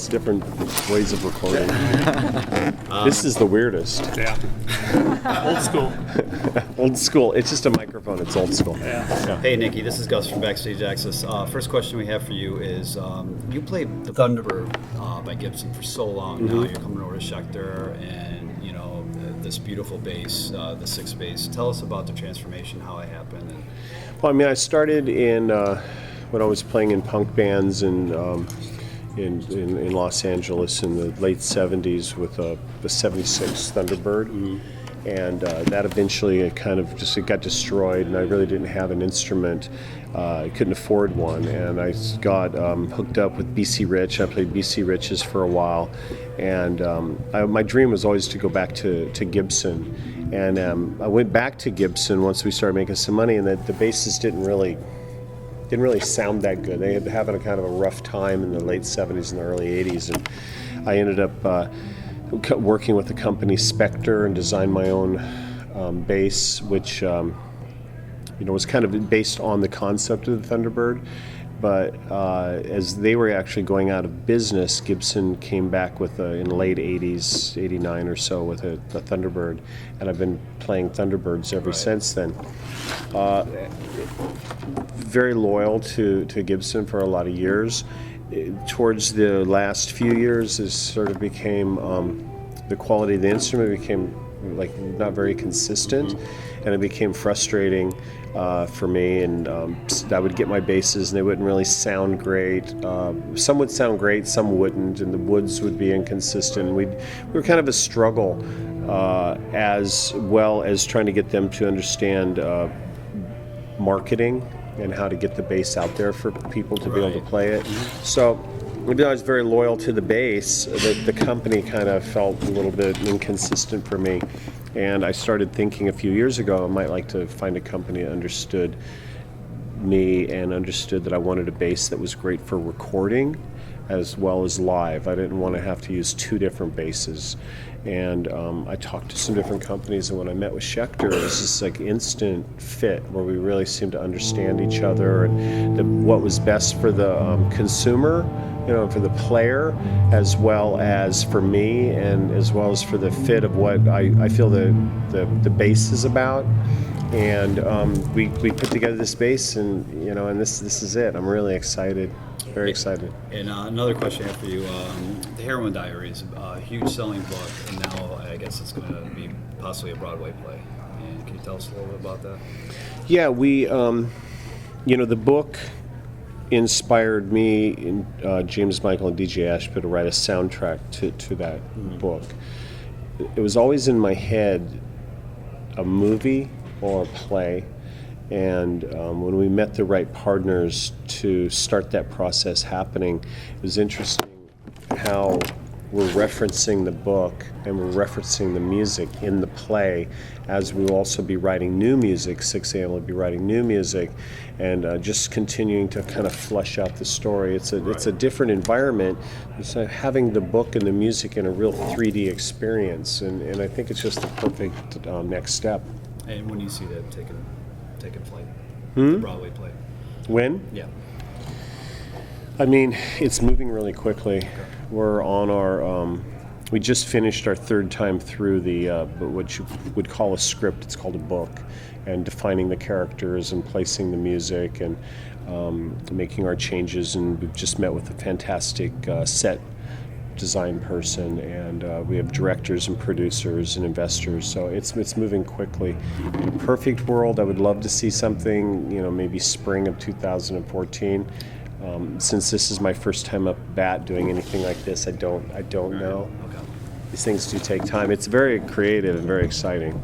It's different ways of recording. This is the weirdest. Yeah. Old school. Old school. It's just a microphone. It's old school. Yeah. Hey, Nikki, this is Gus from BackstageAxxess. First question we have for you is, you played the Thunderbird by Gibson for so long. Now you're coming over to Schecter and, you know, this beautiful bass, the Sixx bass. Tell us about the transformation, how it happened. And Well, I mean, I started in when I was playing in punk bands in Los Angeles in the late 70s with the 76 Thunderbird. And that eventually it got destroyed, and I really didn't have an instrument. I couldn't afford one, and I got hooked up with BC Rich. I played BC Rich's for a while, and my dream was always to go back to Gibson. And I went back to Gibson once we started making some money, and the basses didn't really sound that good. They had having a kind of a rough time in the late 70s and the early 80s, and I ended up working with the company Schecter and designed my own bass, which was kind of based on the concept of the Thunderbird. But as they were actually going out of business, Gibson came back with in the late 80s, 89 or so, with a Thunderbird, and I've been playing Thunderbirds ever since then. Very loyal to Gibson for a lot of years. Towards the last few years, it sort of became the quality of the instrument became like not very consistent, and it became frustrating for me. And I would get my basses, and they wouldn't really sound great. Some would sound great, some wouldn't, and the woods would be inconsistent. We were kind of a struggle, as well as trying to get them to understand marketing and how to get the bass out there for people to be able to play it. So even though I was very loyal to the bass, the company kind of felt a little bit inconsistent for me. And I started thinking a few years ago I might like to find a company that understood me and understood that I wanted a bass that was great for recording as well as live. I didn't want to have to use two different basses. And I talked to some different companies, and when I met with Schecter, it was just like instant fit, where we really seemed to understand each other and what was best for the consumer, for the player, as well as for me, and as well as for the fit of what I feel the bass is about. And we put together this bass, and and this is it. I'm really excited. Very excited. And another question I have for you, the Heroin Diaries, a huge selling book, and now I guess it's going to be possibly a Broadway play. And can you tell us a little bit about that? Yeah, we, the book inspired me, and James Michael and DJ Ashby to write a soundtrack to that book. It was always in my head a movie or a play. And when we met the right partners to start that process happening, it was interesting how we're referencing the book and we're referencing the music in the play, as we will also be writing new music. 6 a.m. will be writing new music, and just continuing to kind of flesh out the story. It's a different environment. It's having the book and the music in a real 3D experience, and I think it's just the perfect next step. And when you see that taking flight, the Broadway play. When? Yeah. I mean, it's moving really quickly. Okay. We're on our, we just finished our third time through the, what you would call a script. It's called a book, and defining the characters and placing the music and making our changes. And we've just met with a fantastic set design person, and we have directors and producers and investors, so it's moving quickly. In a perfect world, I would love to see something, maybe spring of 2014. Since this is my first time up bat doing anything like this, I don't know. Okay. These things do take time. It's very creative and very exciting.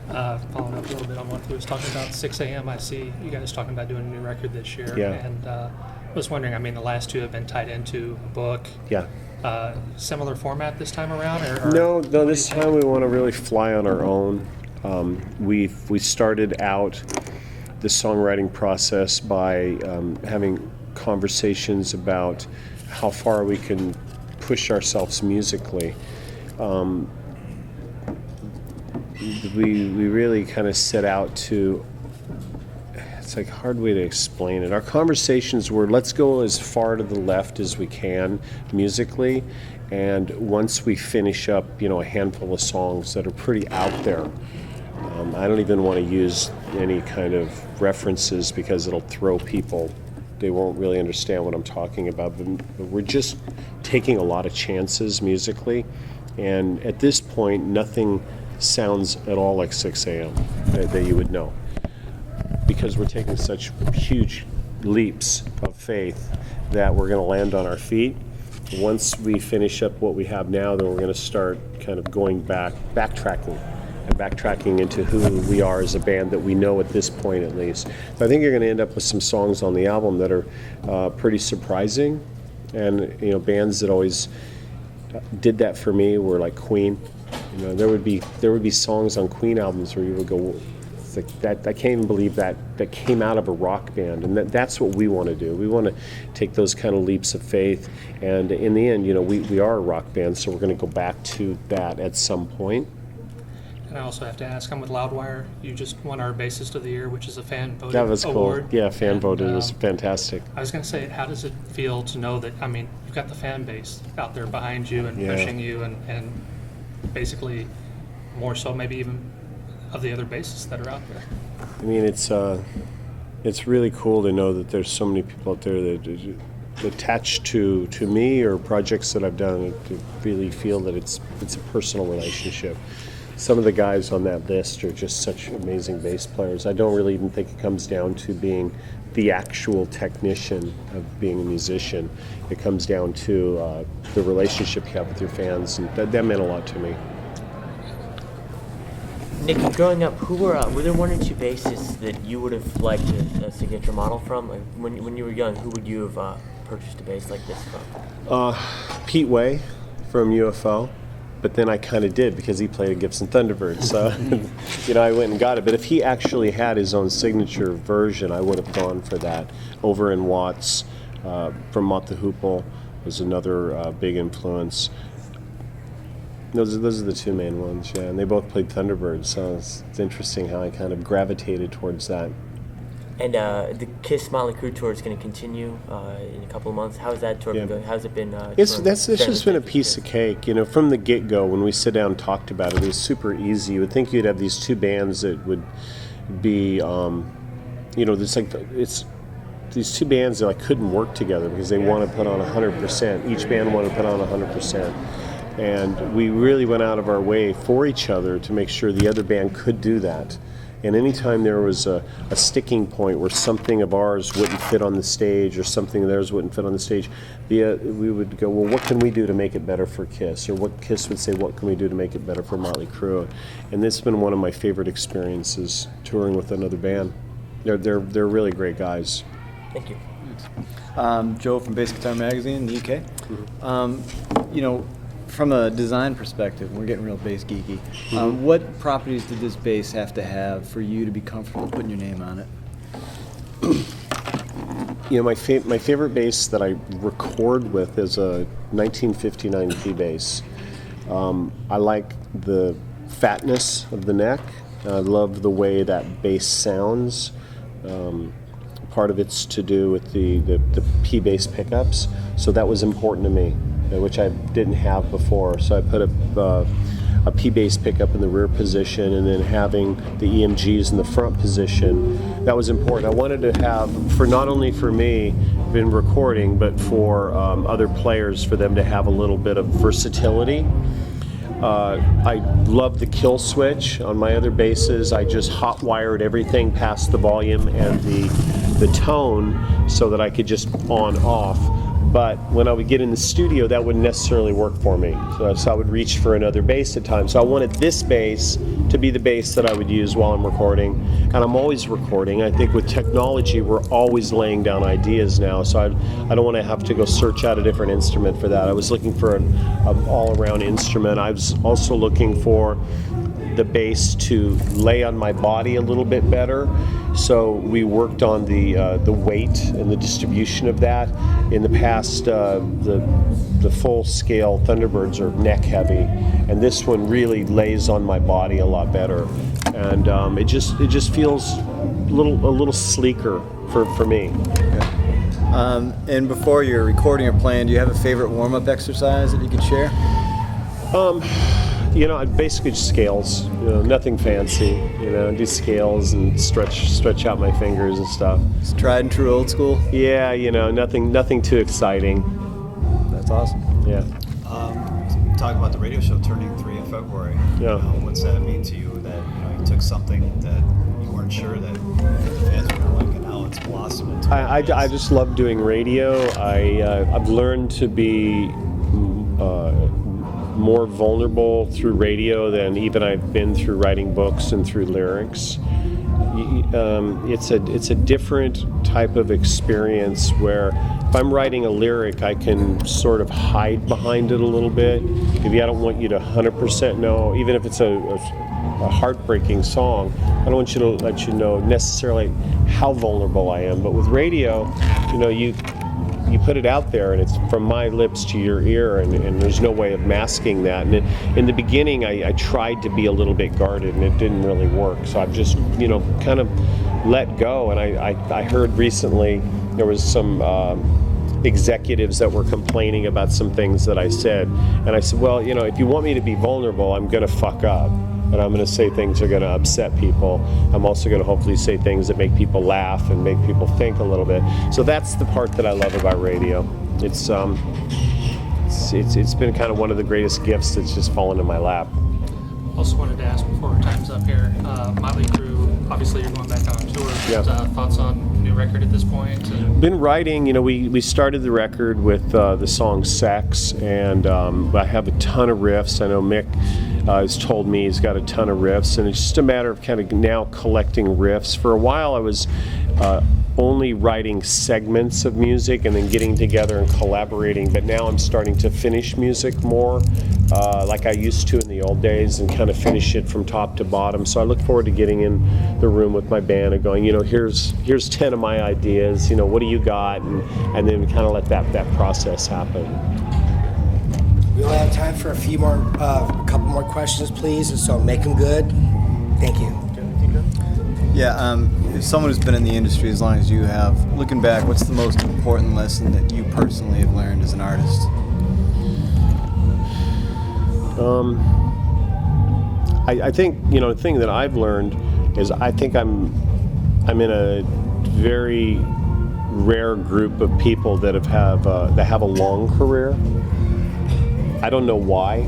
Following up a little bit on what he was talking about, 6 a.m. I see you guys talking about doing a new record this year. Yeah. And I was wondering, the last two have been tied into a book. Yeah. Similar format this time around? Or No, this time we want to really fly on our own. We started out the songwriting process by having conversations about how far we can push ourselves musically. We really kind of set out to it's like a hard way to explain it. Our conversations were, let's go as far to the left as we can musically, and once we finish up, a handful of songs that are pretty out there, I don't even want to use any kind of references because it'll throw people. They won't really understand what I'm talking about, but we're just taking a lot of chances musically, and at this point, nothing sounds at all like 6 a.m. that you would know, because we're taking such huge leaps of faith that we're going to land on our feet. Once we finish up what we have now, then we're going to start kind of going backtracking into who we are as a band that we know at this point at least. So I think you're going to end up with some songs on the album that are pretty surprising, and bands that always did that for me were like Queen. There would be songs on Queen albums where you would go, it's like that, I can't even believe that came out of a rock band, and that's what we want to do. We want to take those kind of leaps of faith, and in the end, we are a rock band, so we're going to go back to that at some point. And I also have to ask, I'm with Loudwire. You just won our Bassist of the Year, which is a fan voted That was award. cool. Yeah, fan voted. It was fantastic. I was going to say, how does it feel to know that, you've got the fan base out there behind you and Yeah. pushing you, and basically more so maybe even of the other bassists that are out there? It's really cool to know that there's so many people out there that attached to me or projects that I've done, to really feel that it's a personal relationship. Some of the guys on that list are just such amazing bass players. I don't really even think it comes down to being the actual technician of being a musician. It comes down to the relationship you have with your fans, and that meant a lot to me. Nikki, growing up, were there one or two bassists that you would have liked a signature model from? Like when you were young, who would you have purchased a bass like this from? Pete Way from UFO. But then I kind of did, because he played a Gibson Thunderbird. So, I went and got it. But if he actually had his own signature version, I would have gone for that. Over in Watts from Mott the Hoople was another big influence. Those are the two main ones, yeah. And they both played Thunderbird, so it's interesting how I kind of gravitated towards that. And the Kiss Motley Crue tour is going to continue in a couple of months. How's that tour been going? How's it been? It's just been a piece of cake. From the get-go, when we sit down and talked about it, it was super easy. You would think you'd have these two bands that would be, it's these two bands that couldn't work together because they want to put on 100%. Each band wanted to put on 100%. And we really went out of our way for each other to make sure the other band could do that. And anytime there was a sticking point where something of ours wouldn't fit on the stage or something of theirs wouldn't fit on the stage, we would go, well, what can we do to make it better for Kiss? Or what Kiss would say, what can we do to make it better for Motley Crue? And this has been one of my favorite experiences, touring with another band. They're really great guys. Thank you. Joe from Bass Guitar Magazine in the UK. From a design perspective, we're getting real bass geeky. What properties did this bass have to have for you to be comfortable putting your name on it? My favorite bass that I record with is a 1959 P bass. I like the fatness of the neck. I love the way that bass sounds. Part of it's to do with the P bass pickups, so that was important to me, which I didn't have before. So I put a P bass pickup in the rear position, and then having the EMGs in the front position. That was important. I wanted to have, for not only for me in recording, but for other players, for them to have a little bit of versatility. I love the kill switch. On my other basses, I just hot wired everything past the volume and the tone so that I could just on off. But when I would get in the studio, that wouldn't necessarily work for me. So I would reach for another bass at times. So I wanted this bass to be the bass that I would use while I'm recording. And I'm always recording. I think with technology, we're always laying down ideas now. So I don't want to have to go search out a different instrument for that. I was looking for an all-around instrument. I was also looking for the bass to lay on my body a little bit better. So we worked on the weight and the distribution of that. In the past, the full-scale Thunderbirds are neck heavy, and this one really lays on my body a lot better. and it just feels a little sleeker for me. And before you're recording or playing, do you have a favorite warm-up exercise that you could share? Basically just scales. Nothing fancy. Do scales and stretch out my fingers and stuff. It's tried and true old school? Yeah, nothing too exciting. That's awesome. Yeah. Talk about the radio show turning 3 in February. Yeah. What's that mean to you that you took something that you weren't sure that the fans would like, and now it's blossomed into I just love doing radio. I've learned to be more vulnerable through radio than even I've been through writing books and through lyrics. It's a different type of experience where if I'm writing a lyric, I can sort of hide behind it a little bit. Maybe I don't want you to 100% know, even if it's a heartbreaking song, I don't want you to let you know necessarily how vulnerable I am. But with radio, you put it out there, and it's from my lips to your ear, and there's no way of masking that. And in the beginning, I tried to be a little bit guarded, and it didn't really work. So I've just, kind of let go. And I heard recently there was some executives that were complaining about some things that I said. And I said, well, if you want me to be vulnerable, I'm going to fuck up. And I'm going to say things that are going to upset people. I'm also going to hopefully say things that make people laugh and make people think a little bit. So that's the part that I love about radio. It's been kind of one of the greatest gifts that's just fallen in my lap. Also wanted to ask before our time's up here, Motley Crue, obviously you're going back on tour. Yeah. Thoughts on new record at this point? Been writing, we started the record with the song Sexx, and I have a ton of riffs. I know Mick has told me he's got a ton of riffs, and it's just a matter of kind of now collecting riffs. For a while I was only writing segments of music and then getting together and collaborating, but now I'm starting to finish music more like I used to in the old days, and kind of finish it from top to bottom. So I look forward to getting in the room with my band and going, here's 10 of my ideas, what do you got, and then kind of let that process happen. We only have time for a couple more questions, please, and so make them good. Thank you. Yeah, as someone who's been in the industry as long as you have, looking back, what's the most important lesson that you personally have learned as an artist? I think, the thing that I've learned is I think I'm in a very rare group of people that have a long career. I don't know why.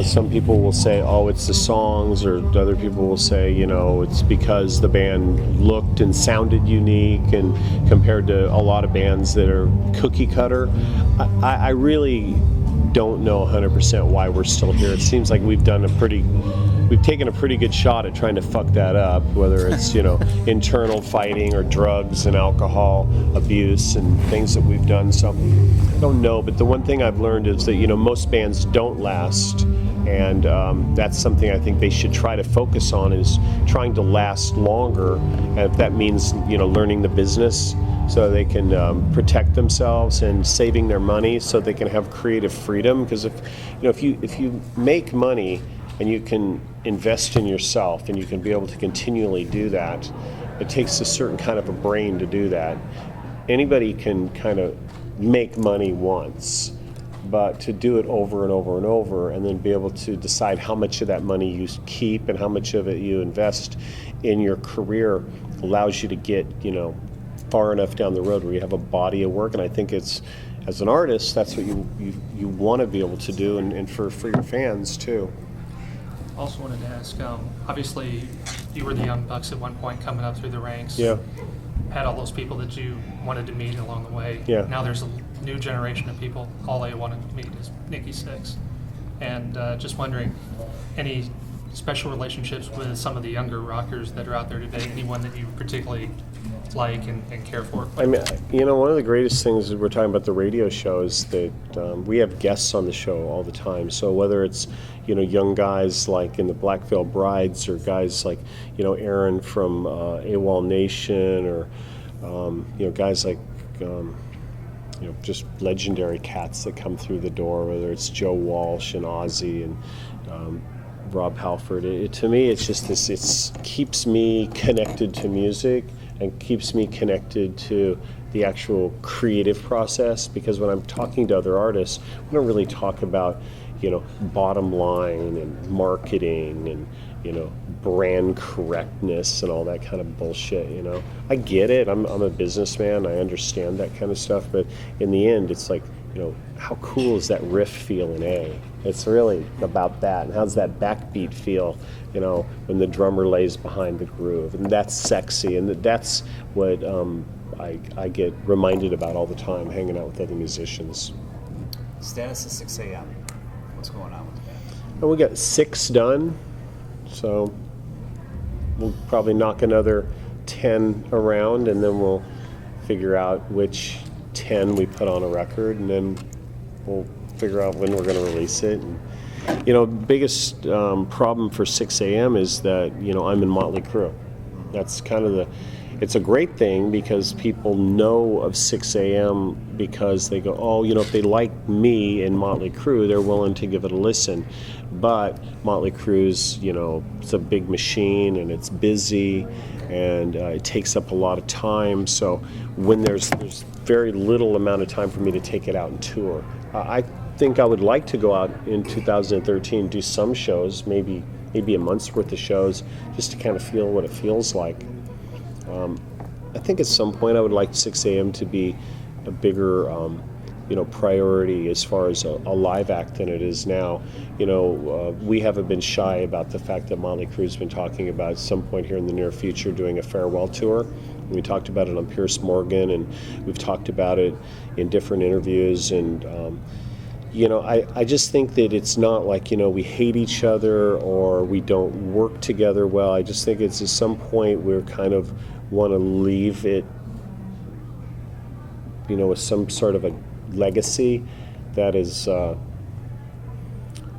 Some people will say, oh, it's the songs, or other people will say, it's because the band looked and sounded unique, and compared to a lot of bands that are cookie cutter. I really don't know 100% why we're still here. It seems like we've taken a pretty good shot at trying to fuck that up, whether it's, internal fighting or drugs and alcohol abuse and things that we've done. So I don't know, but the one thing I've learned is that, most bands don't last, and that's something I think they should try to focus on, is trying to last longer. And if that means, learning the business so they can protect themselves, and saving their money so they can have creative freedom. Because if you make money and you can invest in yourself, and you can be able to continually do that, it takes a certain kind of a brain to do that. Anybody can kind of make money once, but to do it over and over and over, and then be able to decide how much of that money you keep and how much of it you invest in your career allows you to get, far enough down the road where you have a body of work. And I think it's, as an artist, that's what you want to be able to do, and for your fans too. Also wanted to ask, obviously you were the Young Bucks at one point coming up through the ranks. Yeah. Had all those people that you wanted to meet along the way. Yeah. Now there's a new generation of people, all they wanted to meet is Nikki Sixx. And just wondering, any special relationships with some of the younger rockers that are out there today? Anyone that you particularly like and care for? I mean, one of the greatest things is we're talking about the radio show is that we have guests on the show all the time. So whether it's, young guys like in the Black Veil Brides, or guys like, Aaron from AWOL Nation, or, guys like, just legendary cats that come through the door, whether it's Joe Walsh and Ozzy, and Rob Halford. To me, it's just this. It keeps me connected to music and keeps me connected to the actual creative process. Because when I'm talking to other artists, we don't really talk about, bottom line and marketing and, brand correctness and all that kind of bullshit. I get it. I'm a businessman. I understand that kind of stuff. But in the end, it's like, how cool is that riff feel in A? It's really about that. And how's that backbeat feel, when the drummer lays behind the groove? And that's sexy. And that's what I get reminded about all the time hanging out with other musicians. Status is 6 a.m. What's going on with the band? And we got 6 done, so we'll probably knock another 10 around, and then we'll figure out which 10 we put on a record, and then we'll figure out when we're going to release it. And, biggest problem for 6 a.m. is that, I'm in Motley Crue. That's kind of it's a great thing because people know of 6 a.m. because they go, oh, if they like me and Motley Crue, they're willing to give it a listen. But Motley Crue's, it's a big machine and it's busy and it takes up a lot of time. So when there's very little amount of time for me to take it out and tour. I think I would like to go out in 2013, do some shows, maybe a month's worth of shows, just to kind of feel what it feels like. I think at some point I would like 6 a.m. to be a bigger, priority as far as a live act than it is now. We haven't been shy about the fact that Motley Crue's been talking about at some point here in the near future doing a farewell tour. We talked about it on Piers Morgan, and we've talked about it in different interviews. And I just think that it's not like, we hate each other or we don't work together well. I just think it's at some point we're kind of want to leave it, with some sort of a legacy that is,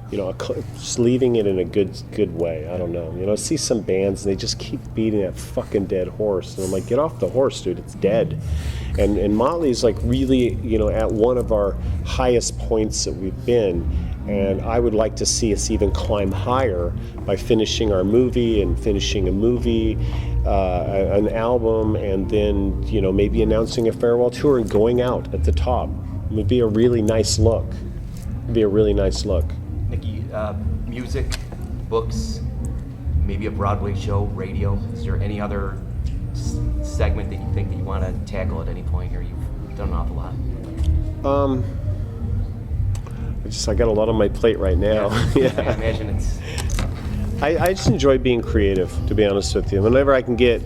just leaving it in a good way. I don't know. I see some bands and they just keep beating that fucking dead horse. And I'm like, get off the horse, dude. It's dead. And Motley's like really, at one of our highest points that we've been. And I would like to see us even climb higher by finishing our movie and finishing a movie, an album, and then, maybe announcing a farewell tour and going out at the top. It would be a really nice look. It'd be a really nice look. Nikki, music, books, maybe a Broadway show, radio. Is there any other segment that you think that you want to tackle at any point here? You've done an awful lot. I got a lot on my plate right now. Yeah. I imagine it's... I just enjoy being creative, to be honest with you. Whenever I can get,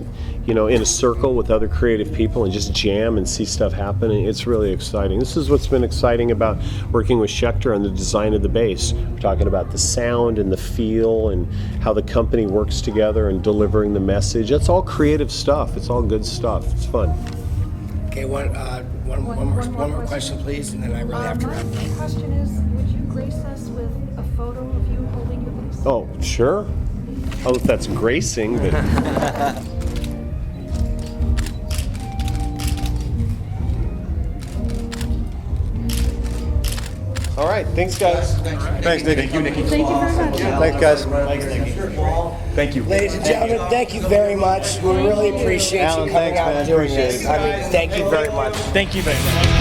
in a circle with other creative people and just jam and see stuff happen, it's really exciting. This is what's been exciting about working with Schecter on the design of the bass. We're talking about the sound and the feel and how the company works together and delivering the message. That's all creative stuff. It's all good stuff. It's fun. Okay, one more question, please, and then I really have to wrap. My question is, would you grace us with a photo of you holding your bass? Oh, sure. Oh, if that's gracing, but... All right, thanks, guys. Thanks, Nikki. Thank you, Nikki. Thank you very much. Thanks, guys. Thank you. Ladies and gentlemen, thank you very much. We really appreciate Alan, you coming thanks, out man. and doing Appreciate this. it. I mean, thank you very much. Thank you very much.